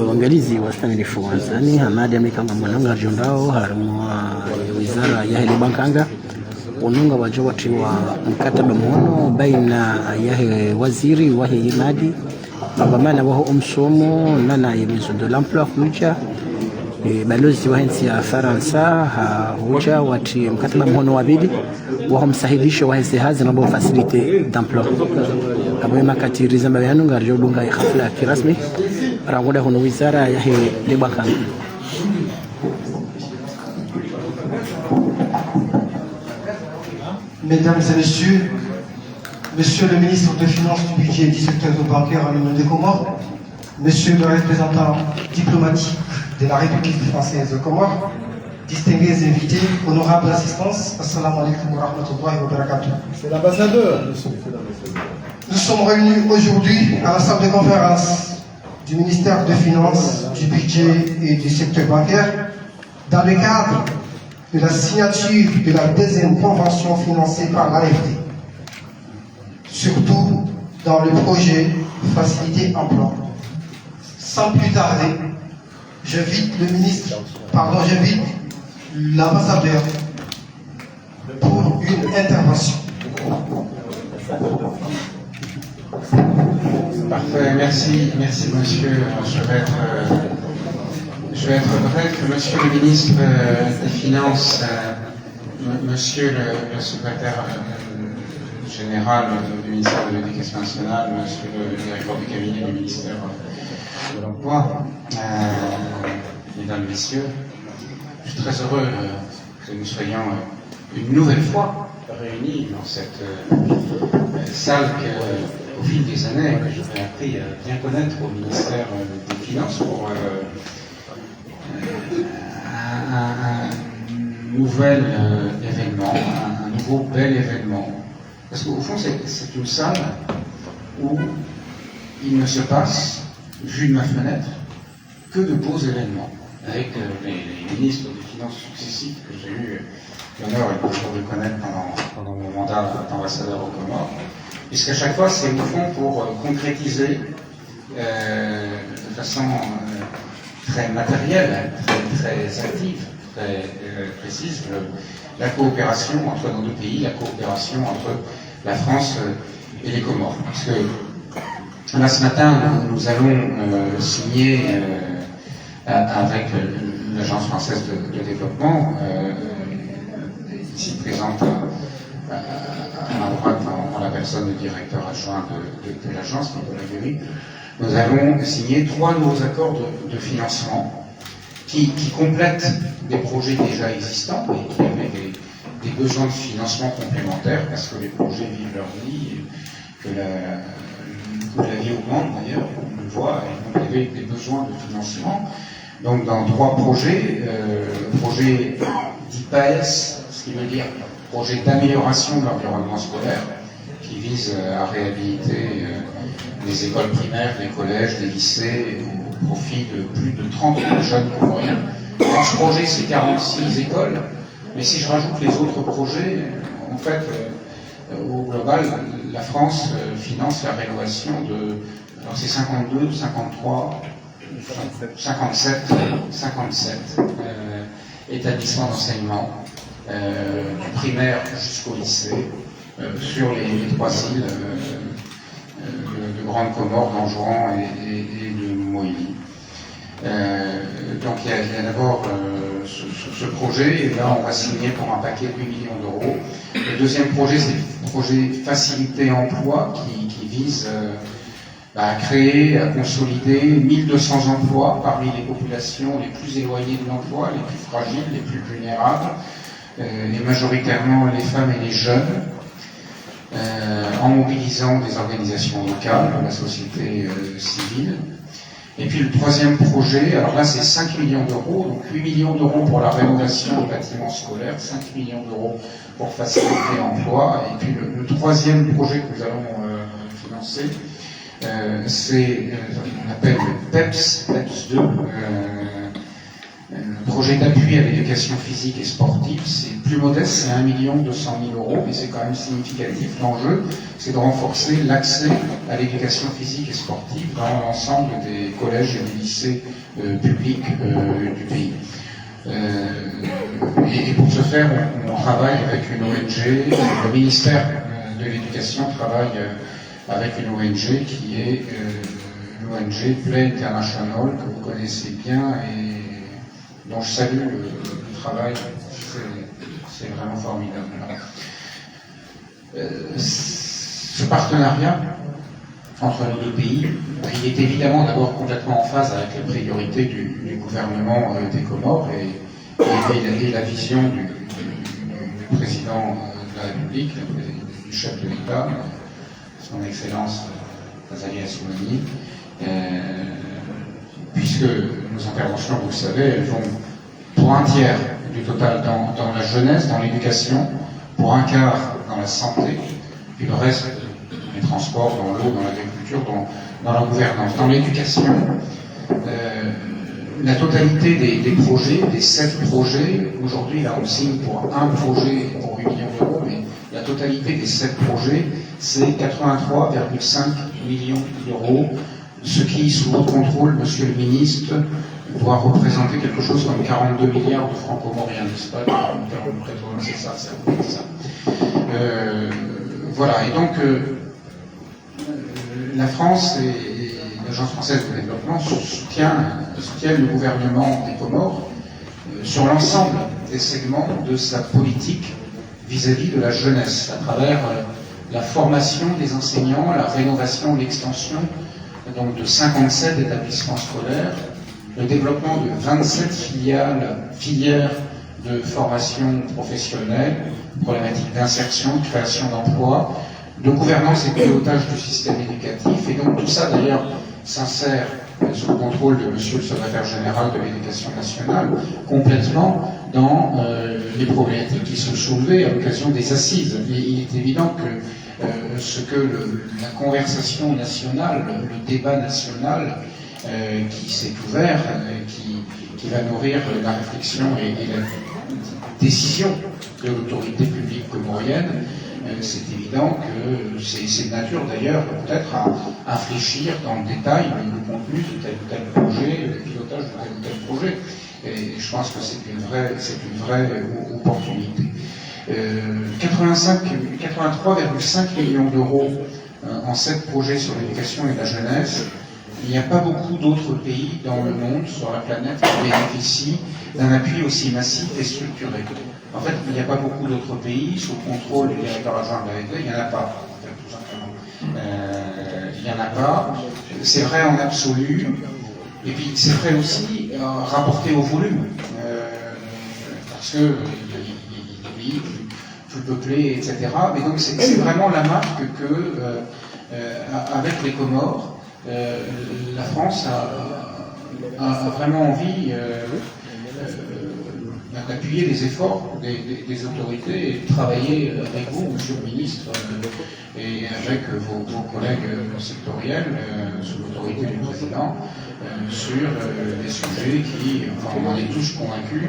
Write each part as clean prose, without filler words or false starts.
Waangalizi wa Stanley Fuanzani Hamadi amekanga mwananga jondao harimo wizara ya hili bankanga ununga wajawati wa mkataba mwono baina ya waziri wa hii madi mabamana wa umsomo nana yemizo de l'emploi kuja balozi wa nchi ya Faransa huja wati mkataba mwono wabili wa msahilisho wa hizi hazi na bo facilite d'emploi kama makatiriza mbayanu ngarjo dunga hafla kirasmi rangoda hono wizara ya hili bankanga. Mesdames et messieurs, Monsieur le ministre des Finances, du Budget et du secteur bancaire en nom des Comores, Monsieur le représentant diplomatique de la République française de Comores, distingués invités, honorables assistance, assalamu alaikum wa rahmatullahi wa barakatuh. C'est l'ambassadeur. Nous sommes réunis aujourd'hui à la salle de conférence du ministère des Finances, du Budget et du secteur bancaire dans le cadre de la signature de la deuxième convention financée par l'AFD, surtout dans le projet Facilité Emploi. Sans plus tarder, j'invite l'ambassadeur pour une intervention. Parfait, merci monsieur. Je vais être bref, monsieur le ministre des Finances, monsieur le secrétaire général du ministère de l'Éducation nationale, monsieur le directeur du cabinet du ministère de l'Emploi, mesdames, messieurs, je suis très heureux que nous soyons une nouvelle fois réunis dans cette salle qu'au fil des années, que j'aurais appris à bien connaître au ministère des Finances pour un nouvel événement, un nouveau bel événement. Parce qu'au fond, c'est une salle où il ne se passe, vu de ma fenêtre, que de beaux événements, avec les ministres des Finances successifs que j'ai eu l'honneur et le plaisir de connaître pendant mon mandat d'ambassadeur aux Comores, puisqu'à chaque fois, c'est au fond pour concrétiser de façon très matérielle, très active, très précise, la coopération entre nos deux pays, la coopération entre la France et les Comores. Parce que là, ce matin, nous allons signer avec l'Agence française de développement, ici présente à ma droite en la personne du directeur adjoint de l'agence, Nicolas Guéry, nous allons signer 3 nouveaux accords de financement qui complètent des projets déjà existants et qui avaient des besoins de financement complémentaires parce que les projets vivent leur vie, que la vie augmente d'ailleurs, on le voit, et donc il y avait des besoins de financement. Donc dans 3 projets, projet d'IPAS, ce qui veut dire projet d'amélioration de l'environnement scolaire, qui vise à réhabiliter les écoles primaires, les collèges, les lycées, au profit de plus de 30 000 jeunes comoriens. Dans ce projet, c'est 46 écoles, mais si je rajoute les autres projets, en fait, au global, la France finance la rénovation de, alors c'est 52, 53, 57 établissements d'enseignement, du primaire jusqu'au lycée, sur les 3 îles de Grande Comore, d'Anjouan et de Moïli. Donc il y a d'abord ce projet, et là on va signer pour un paquet de 8 millions d'euros. Le deuxième projet, c'est le projet Facilité Emploi qui vise à créer, à consolider 1200 emplois parmi les populations les plus éloignées de l'emploi, les plus fragiles, les plus vulnérables, et majoritairement les femmes et les jeunes, en mobilisant des organisations locales, la société civile, Et puis le troisième projet, alors là c'est 5 millions d'euros, donc 8 millions d'euros pour la rénovation des bâtiments scolaires, 5 millions d'euros pour faciliter l'emploi. Et puis le troisième projet que nous allons financer, c'est on appelle le PEPS 2, le projet d'appui à l'éducation physique et sportive. C'est plus modeste, c'est 1 200 000 euros, mais c'est quand même significatif. L'enjeu, c'est de renforcer l'accès à l'éducation physique et sportive dans l'ensemble des collèges et des lycées publics du pays. Et pour ce faire, on travaille avec une ONG, le ministère de l'Éducation travaille avec une ONG qui est l'ONG Play International, que vous connaissez bien et dont je salue le travail, c'est vraiment formidable. Ce partenariat entre les deux pays, il est évidemment d'abord complètement en phase avec les priorités du gouvernement des Comores et la vision du président de la République, du chef de l'État, son Excellence Azali Assoumani, puisque nos interventions, vous le savez, elles vont pour un tiers du total dans la jeunesse, dans l'éducation, pour un quart dans la santé, puis le reste, les transports, dans l'eau, dans l'agriculture, dans la gouvernance. Dans l'éducation, la totalité des projets, des 7 projets, aujourd'hui là on signe pour un projet pour 8 millions d'euros, mais la totalité des 7 projets, c'est 83,5 millions d'euros, ce qui, sous votre contrôle, monsieur le ministre, doit représenter quelque chose comme 42 milliards de francs comoriens, n'est-ce pas? C'est ça, c'est ça. Voilà, et donc la France et l'Agence française de développement soutiennent le gouvernement des Comores sur l'ensemble des segments de sa politique vis-à-vis de la jeunesse, à travers la formation des enseignants, la rénovation, l'extension donc de 57 établissements scolaires, le développement de 27 filières de formation professionnelle, problématiques d'insertion, de création d'emplois, de gouvernance et de pilotage du système éducatif. Et donc tout ça d'ailleurs s'insère sous le contrôle de monsieur le secrétaire général de l'Éducation nationale, complètement dans les problématiques qui sont soulevées à l'occasion des assises. Et il est évident que ce que la conversation nationale, le débat national qui s'est ouvert, qui va nourrir la réflexion et la décision de l'autorité publique comorienne, c'est évident que c'est de nature d'ailleurs peut-être à infléchir dans le détail le contenu de tel ou tel projet, le pilotage de tel ou tel projet. Et je pense que c'est une vraie opportunité. 83,5 millions d'euros en 7 projets sur l'éducation et la jeunesse. Il n'y a pas beaucoup d'autres pays dans le monde, sur la planète, qui bénéficient d'un appui aussi massif et structuré. En fait, il n'y a pas beaucoup d'autres pays sous le contrôle du directeur adjoint de l'AFD, il n'y en a pas, en fait, tout simplement. Il n'y en a pas. C'est vrai en absolu, et puis c'est vrai aussi rapporté au volume, parce que il est pays plus peuplé, etc. Mais donc c'est vraiment la marque que, avec les Comores, la France a vraiment envie d'appuyer les efforts des autorités et de travailler avec vous, monsieur le ministre, et avec vos collègues sectoriels, sous l'autorité du président, sur des sujets qui, enfin, on en est tous convaincus,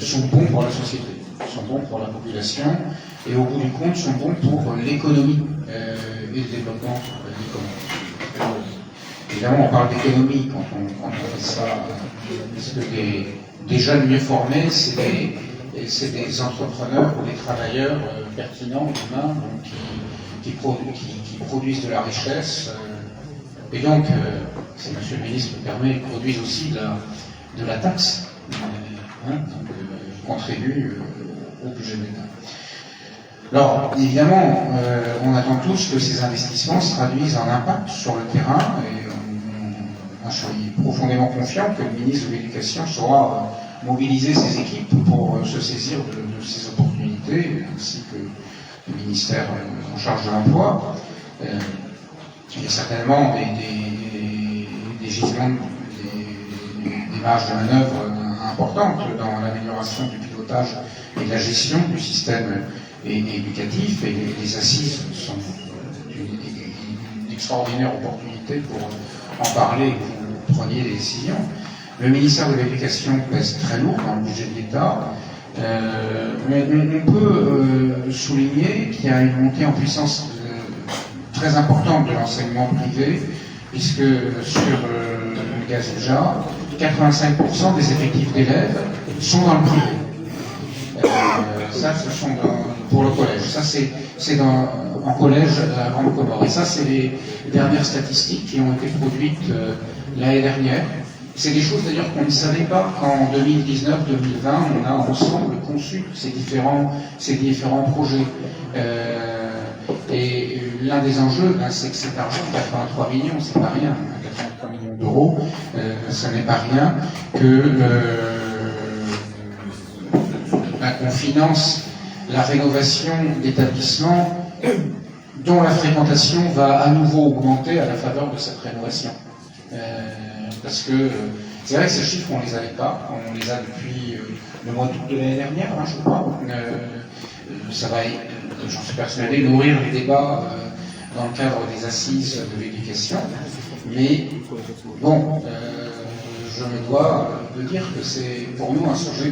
sont bons pour la société, sont bons pour la population, et au bout du compte, sont bons pour l'économie et le développement des Comores. Évidemment, on parle d'économie quand on fait ça, parce que des jeunes mieux formés, c'est des entrepreneurs ou des travailleurs pertinents, humains, donc, qui produisent de la richesse. Et donc, si monsieur le ministre me permet, ils produisent aussi de la taxe, donc, ils contribuent au budget de l'État. Alors, évidemment, on attend tous que ces investissements se traduisent en impact sur le terrain, et je suis profondément confiant que le ministre de l'Éducation saura mobiliser ses équipes pour se saisir de ces opportunités, ainsi que le ministère en charge de l'emploi. Il y a certainement des gisements, des marges de manœuvre importantes dans l'amélioration du pilotage et de la gestion du système éducatif, et les assises sont une extraordinaire opportunité pour en parler et que vous preniez des décisions. Le ministère de l'Éducation pèse très lourd dans le budget de l'État. On peut souligner qu'il y a une montée en puissance très importante de l'enseignement privé, puisque sur le Gazuja, 85% des effectifs d'élèves sont dans le privé. Ça, ce sont pour le collège. Ça, c'est en collège à Grande Comore. Et ça, c'est les dernières statistiques qui ont été produites l'année dernière. C'est des choses d'ailleurs qu'on ne savait pas qu'en 2019-2020, on a ensemble conçu ces différents projets. Et l'un des enjeux, c'est que cet argent, 83 millions, c'est pas rien, 83 millions d'euros, ça n'est pas rien, qu'on finance la rénovation d'établissements dont la fréquentation va à nouveau augmenter à la faveur de cette rénovation. Parce que c'est vrai que ces chiffres, on ne les avait pas, on les a depuis le mois d'août de l'année dernière, je crois. Ça va, j'en suis persuadé, nourrir les débats dans le cadre des assises de l'éducation. Mais bon, je me dois de dire que c'est pour nous un sujet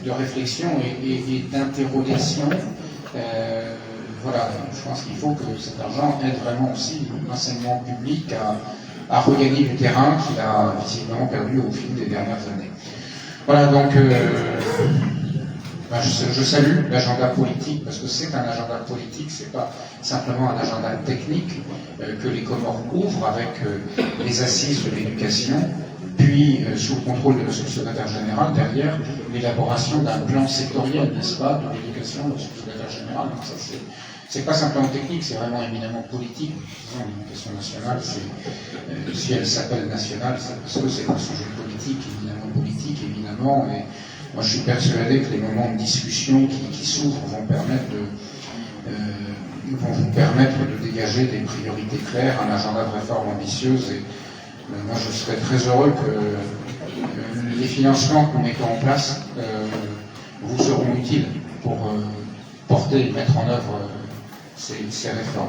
de réflexion et d'interrogation. Voilà, je pense qu'il faut que cet argent aide vraiment aussi l'enseignement public à regagner du terrain qu'il a visiblement perdu au fil des dernières années. Voilà, donc je salue l'agenda politique, parce que c'est un agenda politique, c'est pas simplement un agenda technique que les Comores ouvrent avec les assises de l'éducation, puis sous le contrôle de notre secrétaire général, derrière l'élaboration d'un plan sectoriel, n'est-ce pas, de l'éducation de notre secrétaire général. Donc ça, c'est pas simplement technique, c'est vraiment éminemment politique. L'éducation nationale, si elle s'appelle nationale, c'est parce que c'est un sujet politique, évidemment. Et moi, je suis persuadé que les moments de discussion qui s'ouvrent vont vous permettre de dégager des priorités claires, un agenda de réforme ambitieuse. Et moi, je serais très heureux que les financements que nous mettons en place vous seront utiles pour porter et mettre en œuvre ces réformes.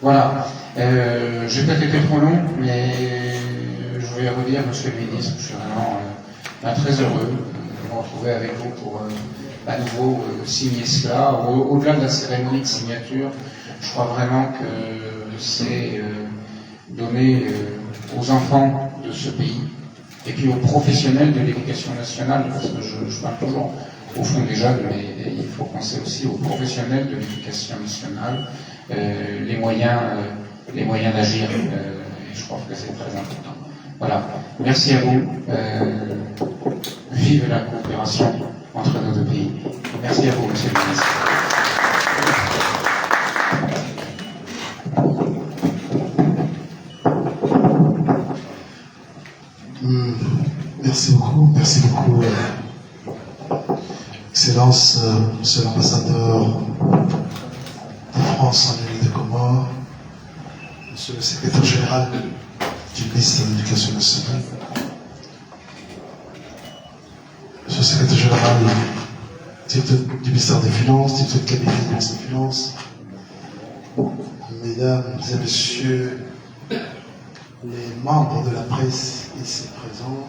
Voilà. J'ai peut-être été trop long, mais je voulais redire, Monsieur le Ministre, je suis vraiment très heureux de me retrouver avec vous pour à nouveau signer cela. Au-delà de la cérémonie de signature, je crois vraiment que c'est donner aux enfants de ce pays et puis aux professionnels de l'éducation nationale, parce que je parle toujours au fond des jeunes, mais il faut penser aussi aux professionnels de l'éducation nationale, les moyens d'agir, et je crois que c'est très important. Voilà, merci à vous, vive la coopération entre nos deux pays. Merci à vous, Monsieur le Ministre. Merci beaucoup, Excellence, Monsieur l'ambassadeur de France en l'île des Comores, Monsieur le secrétaire général du ministère de l'Éducation nationale, Monsieur le secrétaire général du ministère des Finances, directeur de cabinet du ministère des Finances, Mesdames et Messieurs les membres de la presse ici présents,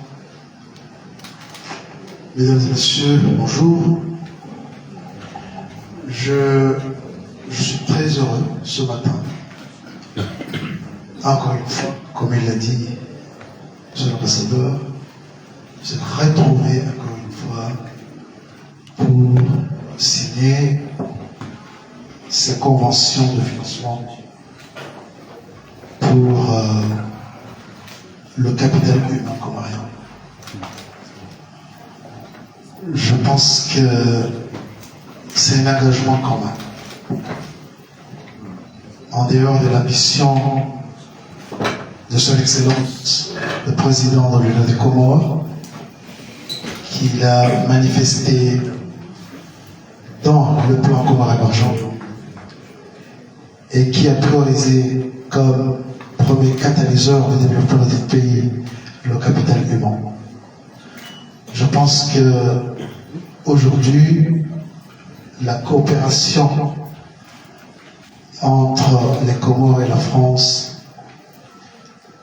Mesdames et Messieurs, bonjour. Je suis très heureux ce matin, encore une fois, comme il l'a dit, Monsieur l'ambassadeur, se retrouver encore une fois pour signer ces conventions de financement pour le capital humain comorien. Je pense que c'est un engagement commun. En dehors de la mission de son Excellence, le président de l'Union des Comores, qu'il a manifesté dans le plan Comores émergent et qui a priorisé comme premier catalyseur de développement de notre pays, le capital humain. Je pense que aujourd'hui, la coopération entre les Comores et la France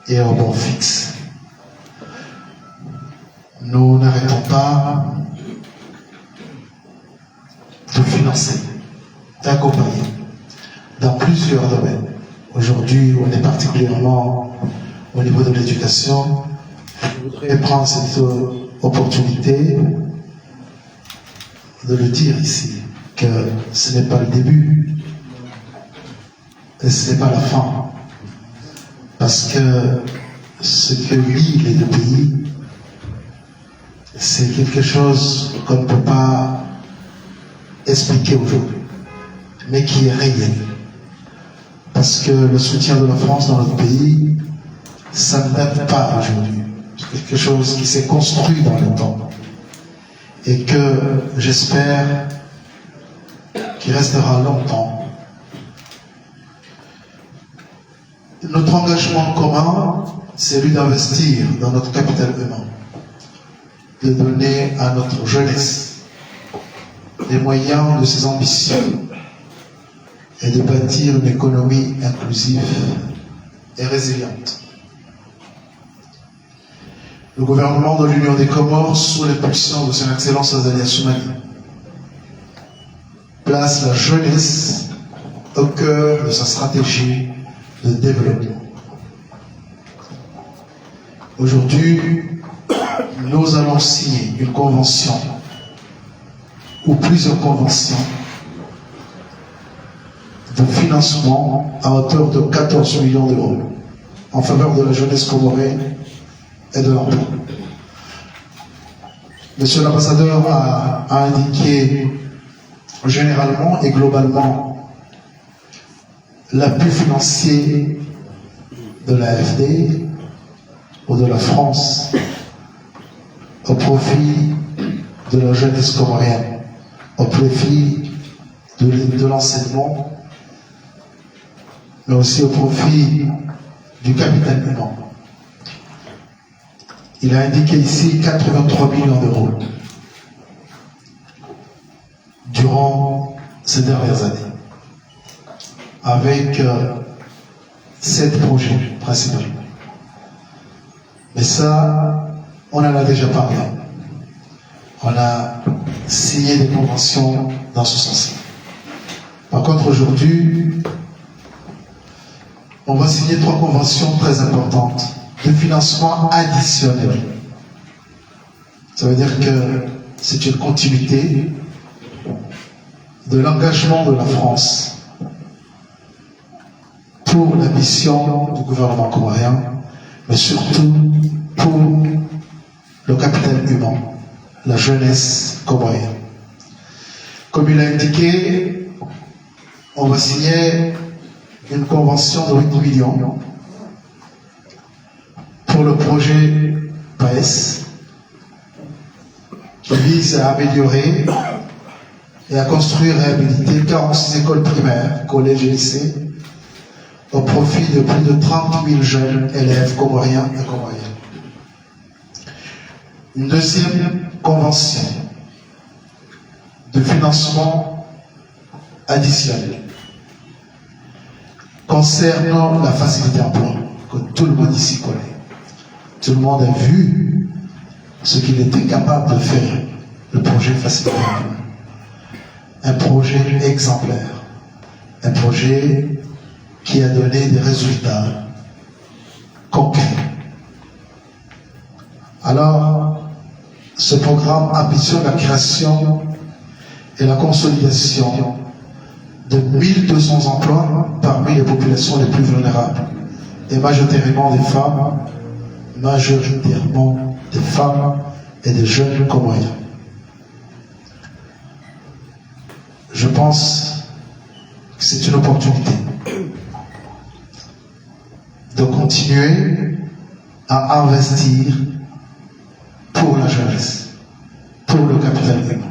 est au bon fixe. Nous n'arrêtons pas de financer, d'accompagner dans plusieurs domaines. Aujourd'hui, on est particulièrement au niveau de l'éducation. Je voudrais prendre cette opportunité de le dire ici, que ce n'est pas le début et ce n'est pas la fin. Parce que ce que lie les deux pays, c'est quelque chose qu'on ne peut pas expliquer aujourd'hui, mais qui est réel. Parce que le soutien de la France dans notre pays, ça ne date pas aujourd'hui. C'est quelque chose qui s'est construit dans le temps. Et que j'espère qu'il restera longtemps. Notre engagement commun, c'est celui d'investir dans notre capital humain, de donner à notre jeunesse les moyens de ses ambitions et de bâtir une économie inclusive et résiliente. Le gouvernement de l'Union des Comores, sous l'impulsion de son Excellence Azali Assoumani, place la jeunesse au cœur de sa stratégie de développement. Aujourd'hui, nous allons signer une convention ou plusieurs conventions de financement à hauteur de 14 millions d'euros en faveur de la jeunesse comorienne et de l'emploi. Monsieur l'ambassadeur a indiqué généralement et globalement l'appui financier de l'AFD ou de la France au profit de la jeunesse comorienne, au profit de l'enseignement, mais aussi au profit du capital humain. Il a indiqué ici 83 millions d'euros durant ces dernières années, avec 7 projets principalement. Mais ça, on en a déjà parlé. On a signé des conventions dans ce sens. Par contre, aujourd'hui, on va signer 3 conventions très importantes de financement additionnel. Ça veut dire que c'est une continuité de l'engagement de la France pour la mission du gouvernement comorien, mais surtout pour le capital humain, la jeunesse comorienne. Comme il a indiqué, on va signer une convention de 8 millions pour le projet PAES qui vise à améliorer et à construire et réhabiliter 46 écoles primaires, collèges et lycées au profit de plus de 30 000 jeunes élèves comoriens et comoriennes. Une deuxième convention de financement additionnel concernant la facilité d'emploi que tout le monde ici connaît. Tout le monde a vu ce qu'il était capable de faire, le projet facilité d'emploi. Un projet exemplaire, un projet qui a donné des résultats concrets. Alors, ce programme ambitionne la création et la consolidation de 1200 emplois parmi les populations les plus vulnérables, et majoritairement des femmes et des jeunes comoriens. Je pense que c'est une opportunité de continuer à investir pour la jeunesse, pour le capital humain,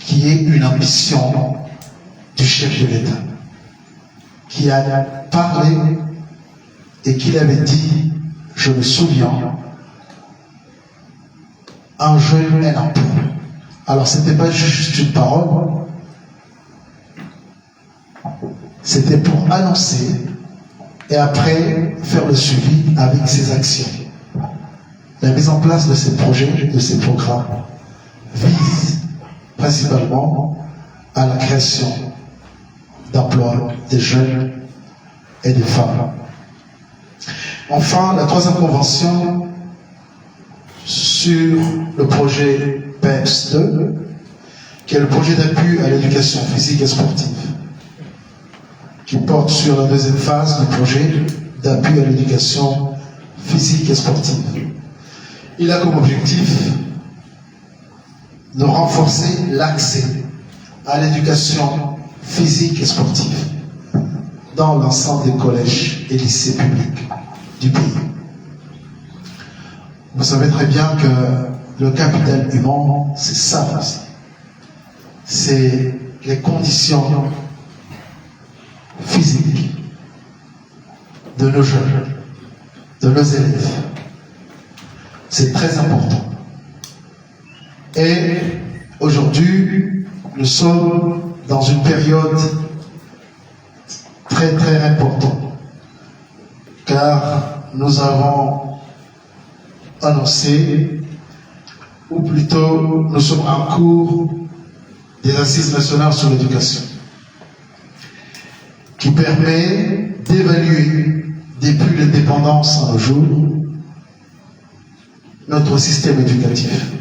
qui est une ambition du chef de l'État, qui a parlé et qu'il avait dit, je me souviens, un jeune, un emploi. Alors, ce n'était pas juste une parole, c'était pour annoncer et après faire le suivi avec ses actions. La mise en place de ces projets, de ces programmes, vise principalement à la création d'emplois des jeunes et des femmes. Enfin, la troisième convention sur le projet PEPS 2, qui est le projet d'appui à l'éducation physique et sportive, qui porte sur la deuxième phase du projet d'appui à l'éducation physique et sportive. Il a comme objectif de renforcer l'accès à l'éducation physique et sportive dans l'ensemble des collèges et lycées publics du pays. Vous savez très bien que le capital humain, c'est ça aussi. C'est les conditions physiques de nos jeunes, de nos élèves. C'est très important. Et aujourd'hui, nous sommes dans une période très très importante, car nous avons annoncé, ou plutôt nous sommes en cours des assises nationales sur l'éducation, qui permet d'évaluer depuis l'indépendance à nos jours notre système éducatif,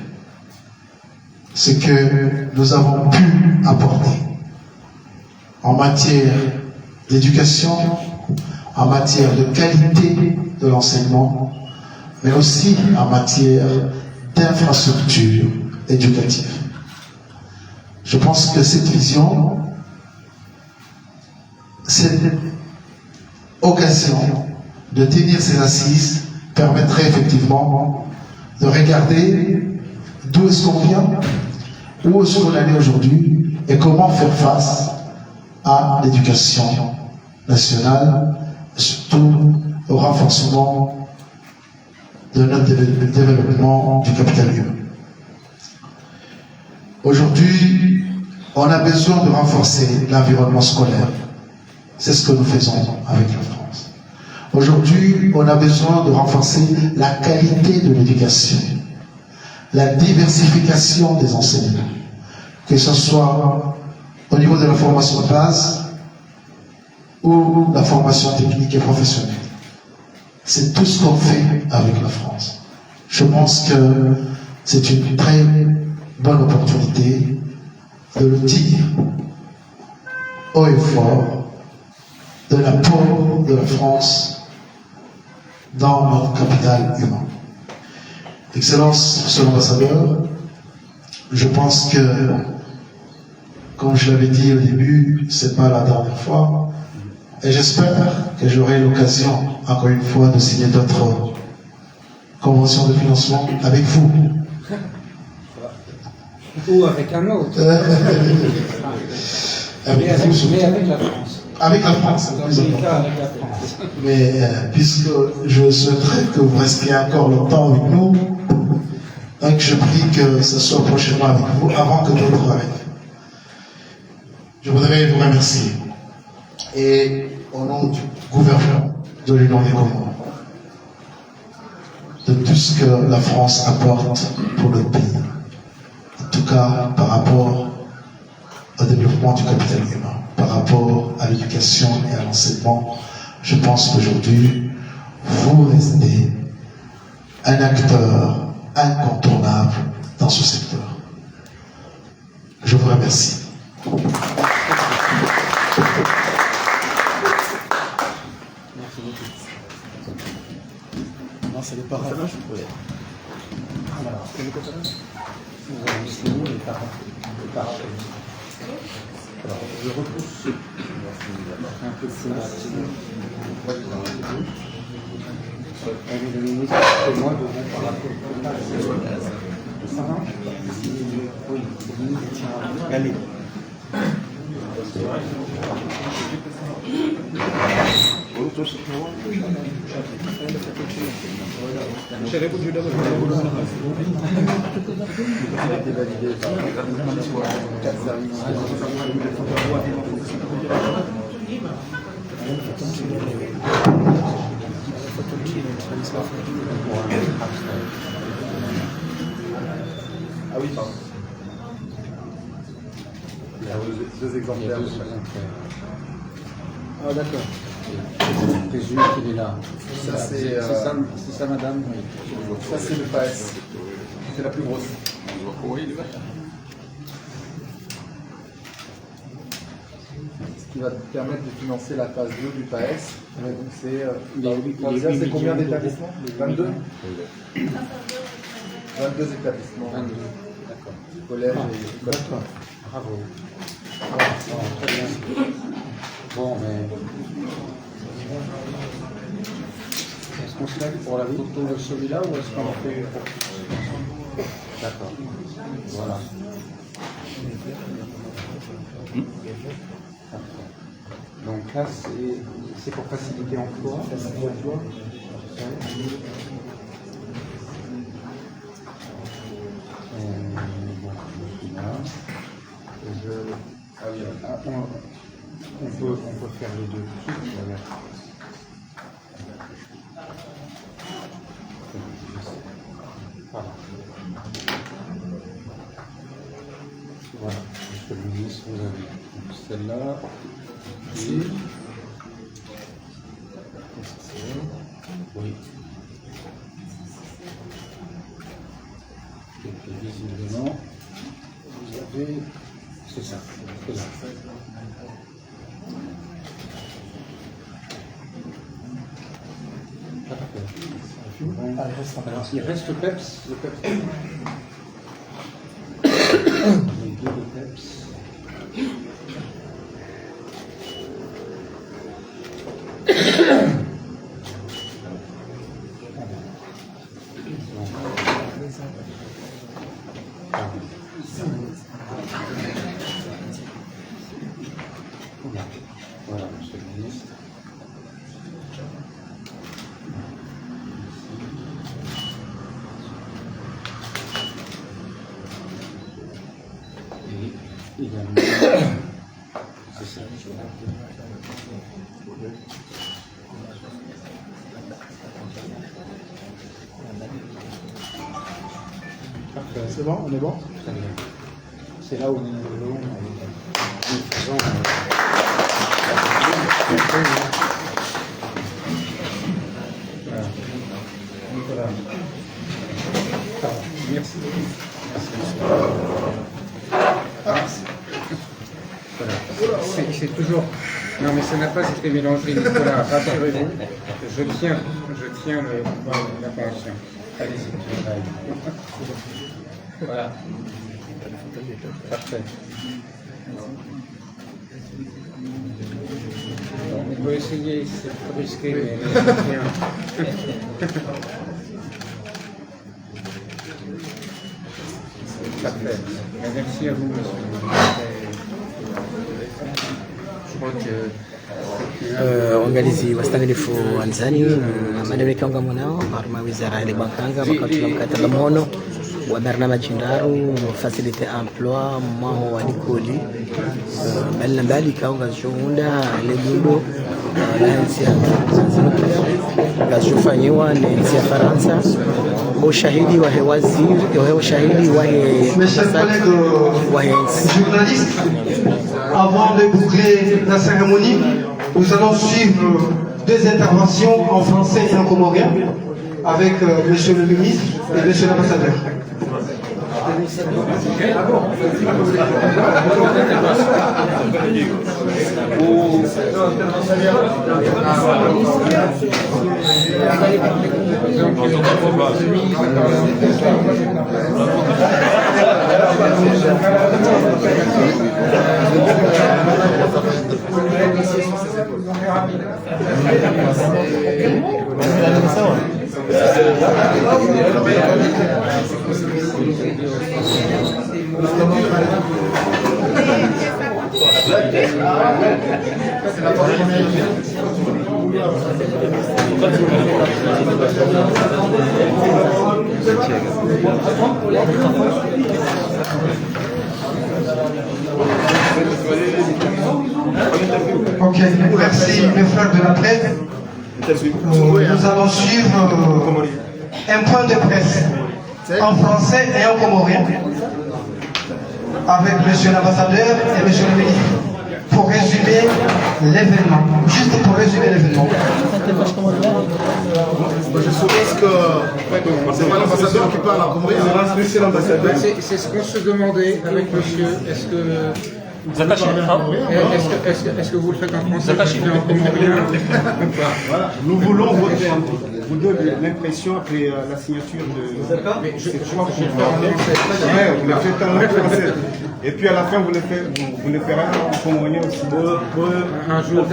ce que nous avons pu apporter en matière d'éducation, en matière de qualité de l'enseignement, mais aussi en matière d'infrastructures éducatives. Je pense que cette vision, cette occasion de tenir ces assises permettrait effectivement de regarder d'où est-ce qu'on vient, où est-ce qu'on est aujourd'hui et comment faire face à l'éducation nationale, et surtout au renforcement de notre développement du capital humain. Aujourd'hui, on a besoin de renforcer l'environnement scolaire. C'est ce que nous faisons avec la France. Aujourd'hui, on a besoin de renforcer la qualité de l'éducation, la diversification des enseignants, que ce soit au niveau de la formation de base ou la formation technique et professionnelle. C'est tout ce qu'on fait avec la France. Je pense que c'est une très bonne opportunité de le dire haut et fort de l'apport de la France dans notre capital humain. Excellence, Monsieur l'Ambassadeur, je pense que, comme je l'avais dit au début, c'est pas la dernière fois, et j'espère que j'aurai l'occasion, encore une fois, de signer d'autres conventions de financement avec vous. Ou avec un autre. Avec vous, mais avec la France. Avec la France, c'est plus important. Avec la France. Mais puisque je souhaiterais que vous restiez encore longtemps avec nous, donc je prie que ce soit prochainement avec vous, avant que d'autres arrivent. Je voudrais vous remercier. Et au nom du gouvernement de l'Union des Comores, de tout ce que la France apporte pour le pays, en tout cas par rapport au développement du capital humain, par rapport à l'éducation et à l'enseignement, je pense qu'aujourd'hui, vous restez un acteur incontournable dans ce secteur. Je vous remercie. Non, c'est les parages. Alors, nous avons signé les parages. Alors, je repousse un peu plus rapidement. Et le ministre et moi devons par rapport au ça marche. Oui, le ministre tient à aller. Ah oui, pardon. Il y a deux exemplaires. Ah d'accord. Je présume qu'il est là. Ça, c'est ça, madame. Oui. Ça, c'est le PAES. C'est la plus grosse. Ce qui va te permettre de financer la phase 2 du PAES. Donc c'est combien d'établissements? 22 22 établissements. 22. D'accord. Collège et école. D'accord. Bravo. Très bien. Bon, mais... Est-ce qu'on se lève pour la photo de celui-là ou est-ce qu'on fait... D'accord. Voilà. Donc là, c'est pour faciliter l'emploi. On peut faire les deux tout de suite. Voilà. Voilà. Monsieur le ministre, vous avez celle-là. Ici. Oui. Et puis visiblement, vous avez... C'est ça. C'est là. Bon. Alors, il reste le PEPS. Le PEPS. Les deux de PEPS. Voilà, monsieur le ministre. Et également, c'est ça. Parfait. C'est bon, on est bon? Très bien. C'est là où nous voulons. Nous faisons. Voilà. Merci. Voilà. C'est toujours. Non, mais ça n'a pas été mélangé, Nicolas. Rassurez-vous. Je tiens la convention. Allez-y. Voilà. Parfait. On peut essayer, c'est trop risqué, mais bien. Parfait. Merci à vous, monsieur. Je crois que... Waangalizi wastahilifu wanzani madawla kaunga mwanao harma wizara ya bankanga wakati wa mkataba mhono wa barnamij ndaru facilite emploi maho walikoli bali mbali kaunga jounda lebundo laanzia gazofanyiwa na nchi ya Faransa ushahidi wa ushahidi wa Mes chers collègues journalistes, avant de boucler la cérémonie, nous allons suivre deux interventions en français et en comorien avec monsieur le ministre et monsieur l'ambassadeur. C'est la Ok, merci mes frères de la presse. Nous allons suivre un point de presse en français et en comorien avec monsieur l'ambassadeur et monsieur le ministre pour résumer l'événement. Juste pour résumer l'événement. Je suppose que c'est pas l'ambassadeur qui parle en comorien. C'est ce qu'on se demandait avec monsieur. Est-ce que vous le faites en français? Voilà, nous voulons voter un peu. Vous donnez l'impression après la signature de... Mais je crois que je vais faire en français. Ouais, vous le faites en français. Et puis à la fin, vous le ferez en comorien aussi. Un jour,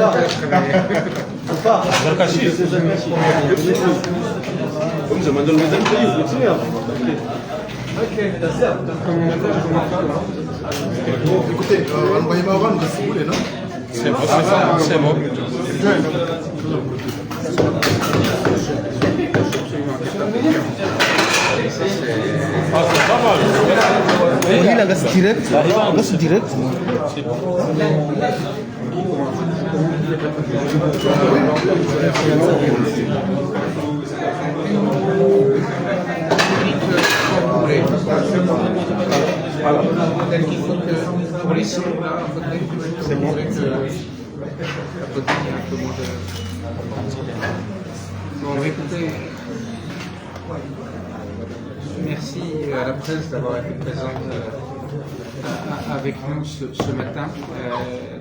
Écoutez, envoyez Maouran si vous voulez, non? C'est bon, c'est bon. Ah, c'est pas mal. Oui, là, c'est direct. Là, c'est direct. Pour les sons, là, c'est bon. Bon, écoutez, merci à la presse d'avoir été présente avec nous ce matin.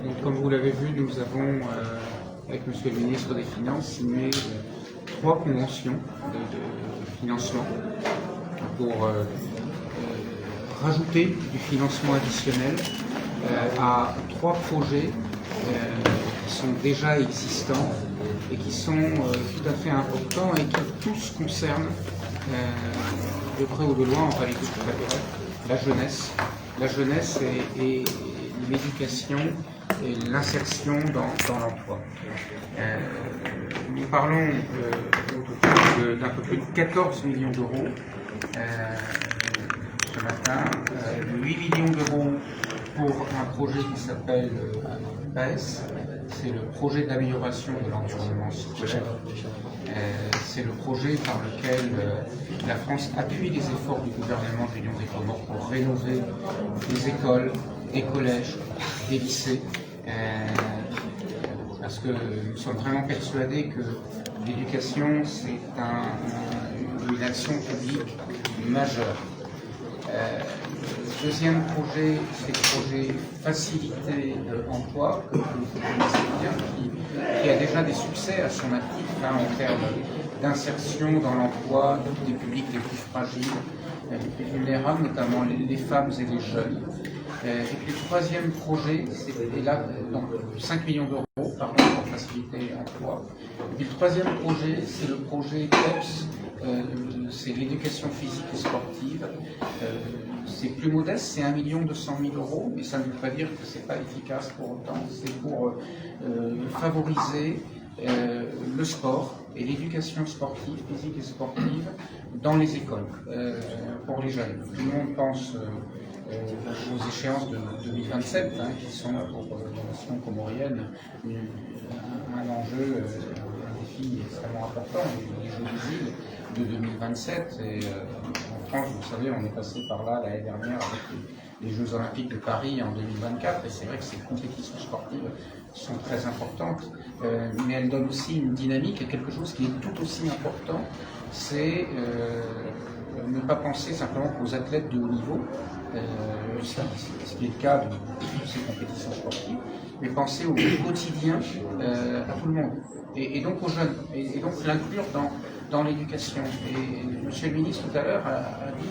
Donc, comme vous l'avez vu, nous avons, avec monsieur le ministre des Finances, signé 3 conventions de financement pour rajouter du financement additionnel à 3 projets qui sont déjà existants et qui sont tout à fait importants et qui tous concernent, de près ou de loin, en réalité tout à fait, la jeunesse et l'éducation et l'insertion dans l'emploi. Nous parlons d'un peu plus de 14 millions d'euros ce matin, 8 millions d'euros pour un projet qui s'appelle PAES, c'est le projet d'amélioration de l'environnement citoyen. C'est le projet par lequel la France appuie les efforts du gouvernement de l'Union des Comores pour rénover des écoles, des collèges, des lycées, parce que nous sommes vraiment persuadés que l'éducation, c'est une action publique majeure. Le deuxième projet, c'est le projet Facilité Emploi, que vous connaissez bien, qui a déjà des succès à son actif en termes d'insertion dans l'emploi des publics les plus fragiles, les plus vulnérables, notamment les femmes et les jeunes. Et puis le troisième projet, c'est là, donc 5 millions d'euros pour faciliter l'emploi. Et puis le troisième projet, c'est le projet TEPS, c'est l'éducation physique et sportive. C'est plus modeste, c'est 1 200 000 euros, mais ça ne veut pas dire que ce n'est pas efficace pour autant. C'est pour favoriser le sport et l'éducation sportive, physique et sportive dans les écoles, pour les jeunes. Tout le monde pense aux échéances de 2027, qui sont pour la nation comorienne un enjeu, un défi extrêmement important, les Jeux des îles de 2027. Et en France, vous savez, on est passé par là l'année dernière avec les Jeux Olympiques de Paris en 2024, et c'est vrai que ces compétitions sportives sont très importantes, mais elles donnent aussi une dynamique et quelque chose qui est tout aussi important, c'est ne pas penser simplement qu'aux athlètes de haut niveau, ce qui est le cas de toutes ces compétitions sportives, mais penser au quotidien à tout le monde, et donc aux jeunes, et donc l'inclure dans l'éducation. Et monsieur le ministre tout à l'heure a dit,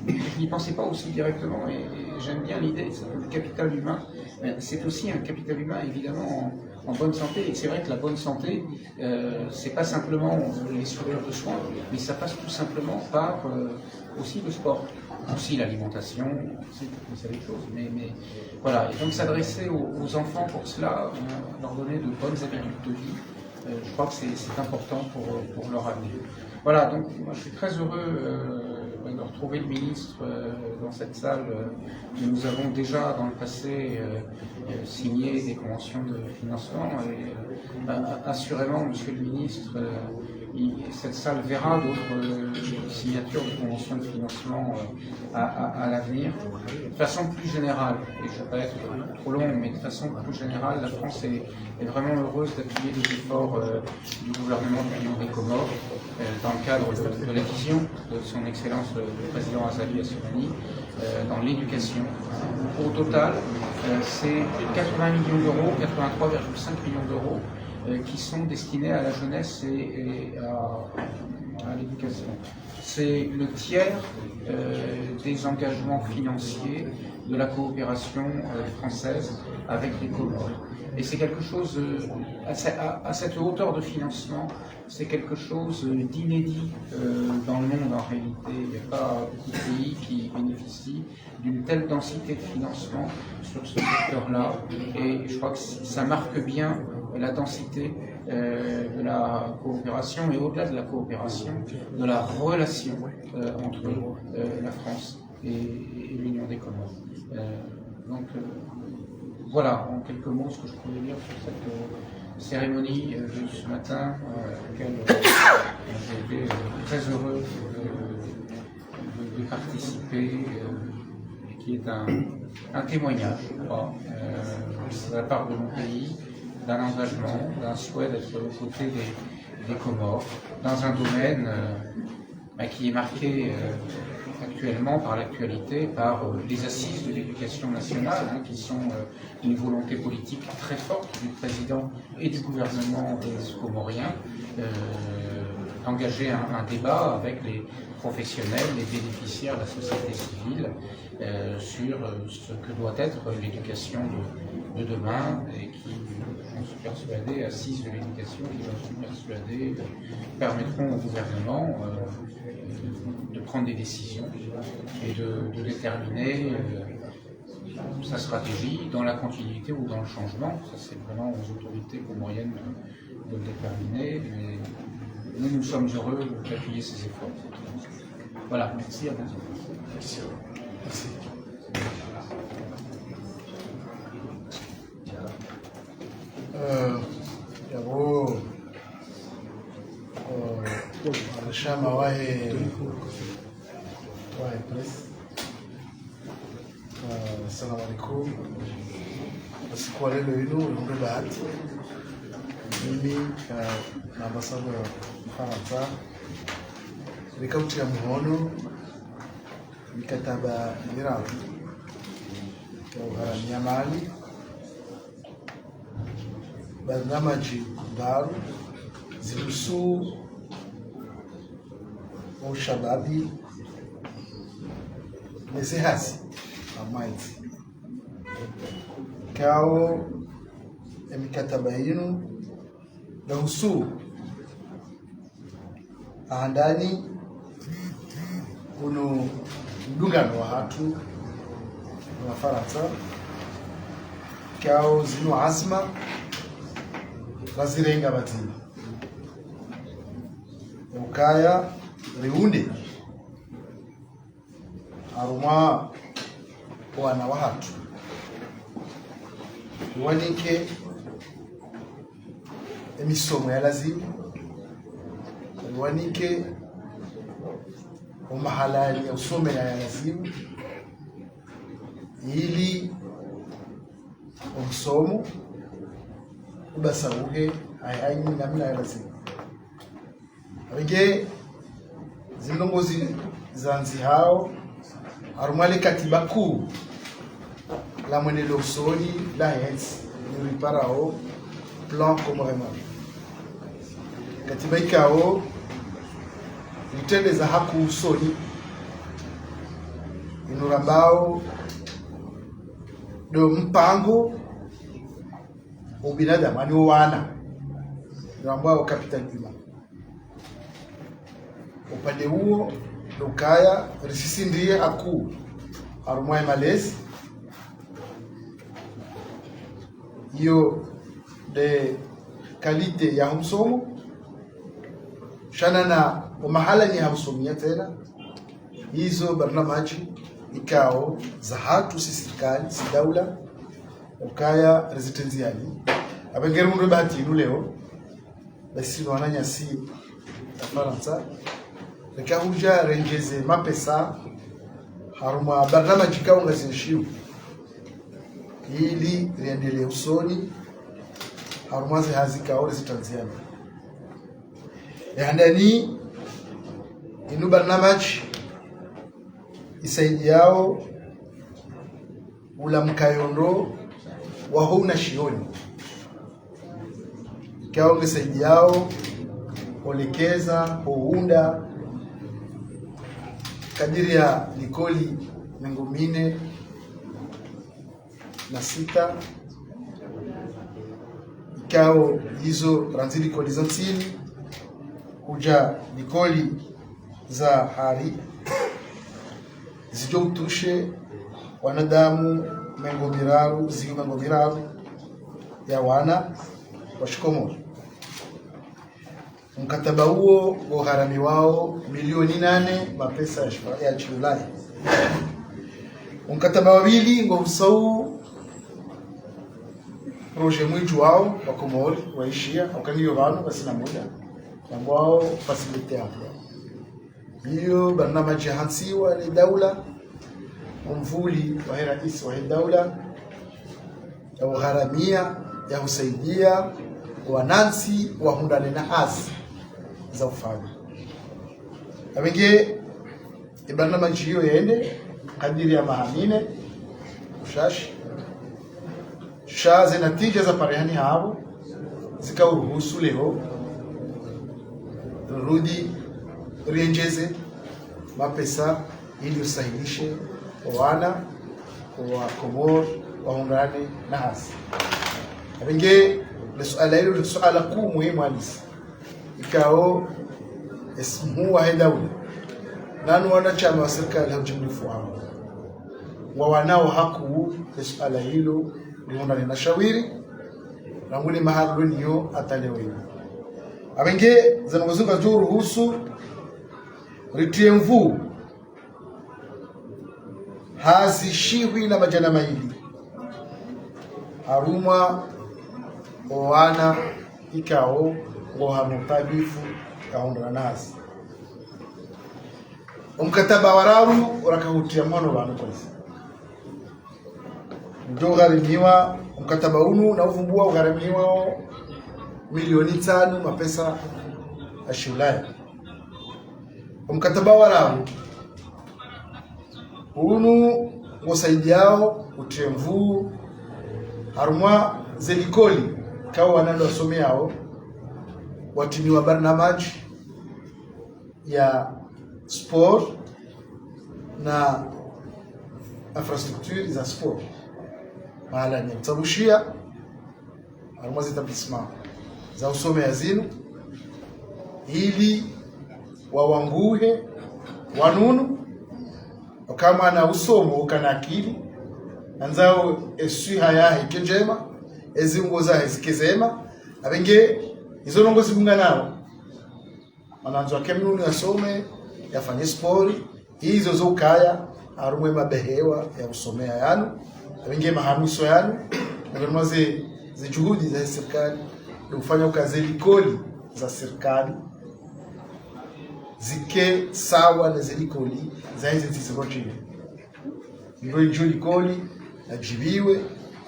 je n'y pensais pas aussi directement, et j'aime bien l'idée, le capital humain, c'est aussi un capital humain évidemment en bonne santé, et c'est vrai que la bonne santé, c'est pas simplement les sourires de soins, mais ça passe tout simplement par aussi le sport. aussi l'alimentation, c'est une série de choses. Mais voilà, et donc s'adresser aux enfants pour cela, leur donner de bonnes habitudes de vie, je crois que c'est important pour leur avenir. Voilà, donc moi je suis très heureux de retrouver le ministre dans cette salle. Nous avons déjà dans le passé signé des conventions de financement et assurément, monsieur le ministre, cette salle verra d'autres signatures de conventions de financement à l'avenir. De façon plus générale, et je ne vais pas être trop long, mais de façon plus générale, la France est vraiment heureuse d'appuyer les efforts du gouvernement de l'Union des Comores dans le cadre de la vision de son Excellence le Président Azali Assoumani dans l'éducation. Au total, c'est 80 millions d'euros, 83,5 millions d'euros qui sont destinés à la jeunesse et à l'éducation. C'est le tiers des engagements financiers de la coopération française avec les Comores. Et c'est quelque chose, à cette hauteur de financement, c'est quelque chose d'inédit dans le monde en réalité. Il n'y a pas beaucoup de pays qui bénéficient d'une telle densité de financement sur ce secteur-là. Et je crois que ça marque bien la densité de la coopération et au-delà de la coopération, de la relation entre la France et l'Union des Comores. Donc voilà, en quelques mots, ce que je pouvais dire sur cette cérémonie de ce matin, à laquelle j'ai été très heureux de participer, et qui est un témoignage, je crois, de la part de mon pays, d'un engagement, d'un souhait d'être aux côtés des Comores, dans un domaine qui est marqué actuellement par l'actualité, par les assises de l'éducation nationale, qui sont une volonté politique très forte du président et du gouvernement comorien, d'engager un débat avec les professionnels, les bénéficiaires de la société civile sur ce que doit être l'éducation de demain et qui, j'en suis persuadé, assises de l'éducation qui, j'en suis persuadé, permettront au gouvernement de prendre des décisions et de déterminer sa stratégie dans la continuité ou dans le changement. Ça, c'est vraiment aux autorités comoriennes de le déterminer, mais nous sommes heureux d'appuyer ces efforts. Voilà, merci à vous. Merci. Yabo wanachama wahe press. Assalamu alaikum. Siku ya leo ndio bahati mimi na ambassador wa Ufaransa nikautia muhono mikataba mirao ya uharamia mali barnamaji daru ziruhusu ushababi nesehasi amaiti kao mikataba yinu nahusu ahandani uno mdungano wa hatu wa Faransa kao zinu azma bazirenga batina ukaya riunde aruma wana wa hatu wanike emisomo ya lazima wanike umahalali ya usome ya lazima ili umsomo ubasauhe ayi namna ya lazima wige zilongozi zanzi hao arumale katiba kuu la mwenelo usoni la hensi nuriparao plan comorement katiba ikao litendeza haku usoni inurambao do mpango ubinadamu ani wana ambao capital human upande huo lukaya risisi ndiye aku arumwa malezi hiyo de kalite ya msomo shana na mahala ni hamsomia tena hizo barnamaji ikao za hatu si serikali si daula ukaya residenziali abengere mundu bahati leo basi wananya si Faransa likahuja rengeze mapesa haruma barnamaji kao ngazishiu ili riendelee usoni harumazi hazikao residenziali yani inu barnamaji isaidi yao ula mkayondo wa huna shioni ikao isaidi yao olekeza huunda kadiri ya likoli 46 ikao hizo ranzili koli za nsili kuja likoli za hari zijo utushe wanadamu mengo miraru ya wana washikomoro. Mkataba huo gharami wao milioni 8 mapesa ya Julai. Mkataba wa pili ngo usau proje mwiju wao wa Komori waishia ukangiyo vano basi na muda ambao facilite hapo. Hiyo barnamaji hansiwa ni daula mvuli wa rais wa daula ya gharamia ya husaidia wanansi wahundane na asi za ufanya. Abenge barnamaji hiyo yende kadiri ya mahamine ushashi shaze natija za parehani hao zikauruhusu leo rudi rienjeze mapesa ili usahilishe wana wa Komoro waungane na hasi. Abenge suala hilo ni suala kuu muhimu alisi ikao ismu wa daula nanu wanachama wa serikali haujumlifu wao wa wanao haku suala hilo liundane na shawiri na nguli mahalo niyo atalewe. Abenge zanongozunga juu ruhusu ritiemvu hazishiwi na majana maili haruma oana ikao ngohamutabifu kaundana nasi umkataba wararu urakahutia mwana bana kwezi ndo gharimiwa mkataba unu na uvumbua ugharimiwa milioni 5 mapesa ya Julai. Mkataba wararu unu ngosaidiao utemvu harumwa zelikoli kao wanando wasomeao watimiwa barnamaji ya sport na infrastructure za sport mahala ni tabushia harumwa zitabisma za usome ya zinu ili wawanguhe wanunu kama na usomo kana akili anzao eswi haya hikejema ezingoza hisikezema abenge izo nongo zibunga nao mananzo akemnu yasome yafanye sport hizo zo kaya arumwe mabehewa ya usomea yanu abenge mahanuso yanu na juhudi za serikali kufanya kazi likoli za serikali zike sawa na zelikoli za hizi zisizochini ndio njuli koli ajibiwe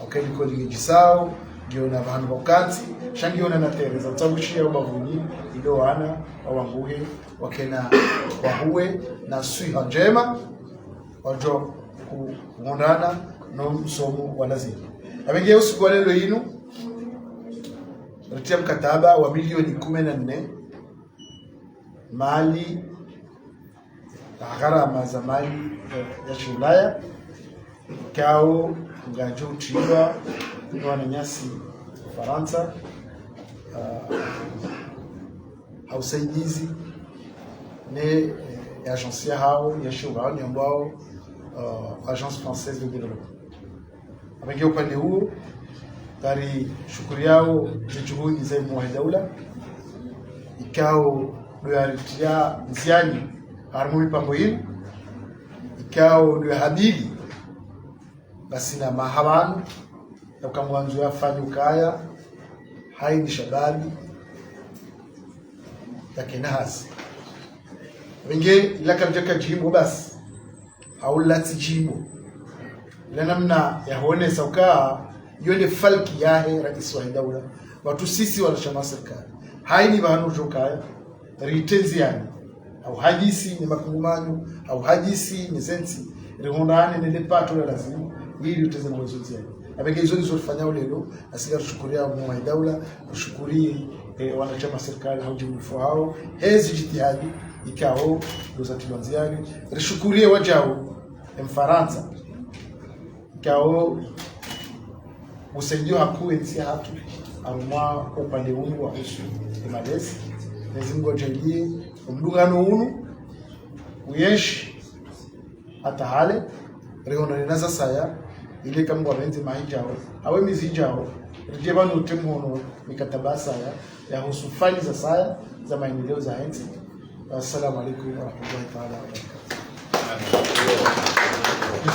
okay likoli ngejisao giona vanhu vakati shangiona na tereza tsabushia ubavuni ido wana wawanguhe wakena wahuwe na sui njema wajo kuondana no msomo wa lazima abenge usiku leo inu ritia mkataba wa milioni 14 mali gharama za mali ya Julai kao ngajo utiwa wana nyasi Faransa hausaidizi ne ya agence hao ya shirani ambao Agence Française de Développement. Ameingia upande huo tari shukuri yao zijuhudi za muhidaula ikao doyaritia nziani harmu mipango hili ikao ndio habili basi na mahabanu na ukamwanzo yafanya ukaya hai ni shababi lakini hasi wengi laka mjaka jibu basi au lati jibu la namna ya huone sauka yone falki yahe rais wa daula watu sisi wanachama serikali hai ni bahanu jokaya ritenzi yani au hajisi ni makungumanyo au hajisi ni sensi rihonane ni pato la lazima ili uteze na uwezo yani abenge hizo zilizofanya leo asika tushukuria mu wa daula tushukurie wanachama serikali haujibu hao hezi jitihadi ikao doza tuanziani rishukurie wajao Mfaransa ikao usaidio hakuenzi hatu amwa upande wangu wa Yesu emalesi nezingo jalie umdungano unu uyeshi hata hale reona ninaza saya ile kama wabenzi mahijao awe mizijao rejeba no temono mikatabasa ya husu fali za saya za maendeleo za enzi. Assalamu alaikum wa rahmatullahi wa barakatuh.